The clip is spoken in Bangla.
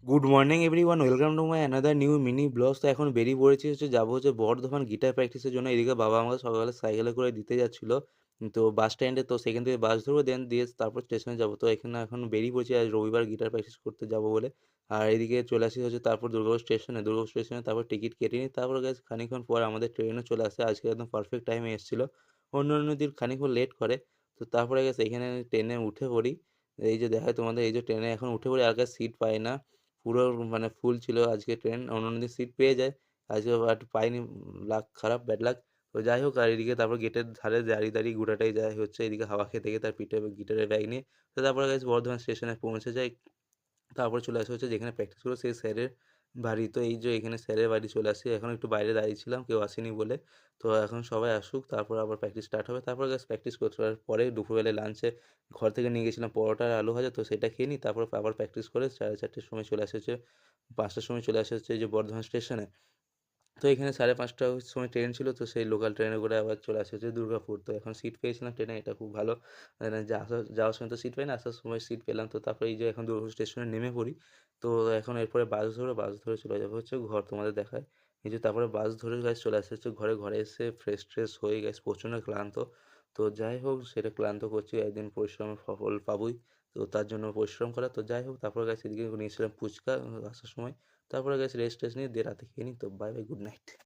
Good morning everyone, welcome to my another new mini blogs. তো এখন বেরিয়ে পড়েছি যাবো বর্ধমান গিটার প্র্যাকটিসের জন্য। এদিকে বাবা আমাকে সকালে সাইকেলে করে দিতে যাচ্ছিল তো বাস স্ট্যান্ডে। তো সেখান থেকে বাস ধরবো, দেন দিয়ে তারপর স্টেশনে যাবো। তো এখানে এখন বেরিয়ে পড়েছি আজ রবিবার গিটার প্র্যাকটিস করতে যাবো বলে। আর এদিকে চলে আসি তারপর দুর্গাপুর স্টেশনে তারপর টিকিট কেটে নিই। তারপর গেছে খানিকক্ষণ পর আমাদের ট্রেনও চলে আসে। আজকে একদম পারফেক্ট টাইমে এসেছিলো, অন্য অন্য দিন খানিকক্ষণ লেট করে। তো তারপরে গেছে এখানে ট্রেনে উঠে পড়ি। এই যে দেখায় তোমাদের, এই যে ট্রেনে এখন উঠে পড়ি, আর কাছে সিট পাই না, পুরো মানে ফুল ছিল আজকে ট্রেন। অন্যান্য দিন সিট পেয়ে যায়, আজকে বাট পাইনি। লাক খারাপ, ব্যাড লাক। তো যাই হোক, আর এদিকে তারপর গেটের ধারে দাঁড়িয়ে দাঁড়িয়ে ঘোরাটাই যায় হচ্ছে, এদিকে হাওয়া খেতে খেতে তার পিঠে গিটারের ব্যাগ নিয়ে। তো তারপরে গেছে বর্ধমান স্টেশনে পৌঁছে যায়। তারপর চলে আসা হচ্ছে যেখানে প্র্যাকটিস করবো সেই স্যারের বাড়ি। তো এই যে এখানে স্যারের বাড়ি চলে আসি, এখন একটু বাইরে দাঁড়িয়েছিলাম, কেউ আসেনি বলে। তো এখন সবাই আসুক, তারপর আবার প্র্যাকটিস স্টার্ট হবে। তারপর গ্যাস প্র্যাকটিস করতে পারার পরে দুপুরবেলায় লাঞ্চে ঘর থেকে নিয়ে গেছিলাম পরোটা আর আলু ভাজা, তো সেটা খেয়ে নিই। তারপর আবার প্র্যাকটিস করে 4:30টার সময় চলে আসা হচ্ছে, 5টার সময় চলে আসা হচ্ছে এই যে বর্ধমান স্টেশনে। তো এখানে 5:30টার সময় ট্রেন ছিল, তো সেই লোকাল ট্রেনে করে আবার চলে আসা হচ্ছে দুর্গাপুর। তো এখন সিট পেয়েছিলাম ট্রেনে, এটা খুব ভালো। মানে যাওয়ার সময় তো সিট পাই না, আসার সময় সিট পেলাম। তো তারপরে এই যে এখন দুর্গাপুর স্টেশনে নেমে পড়ি। তো এখন এরপরে বাস ধরে চলে যাবো হচ্ছে ঘর, তোমাদের দেখায়। এই যে তারপরে বাস ধরে গাছ চলে আসা হচ্ছে ঘরে। ঘরে এসে ফ্রেশ ট্রেশ হয়ে গেছে, প্রচণ্ড ক্লান্ত। তো যাই হোক, সেটা ক্লান্ত করছি, একদিন পরিশ্রমের ফল পাবোই। তো তার জন্য পরিশ্রম করা। তো যাই হোক, তারপর গাছ এদিকে নিয়েছিলাম ফুচকা আসার সময়। তারপরে গেছে রেস্ট টেস্ট নিয়ে দিয়ে রাতে খেয়ে নিই। তো বাই বাই, গুড নাইট।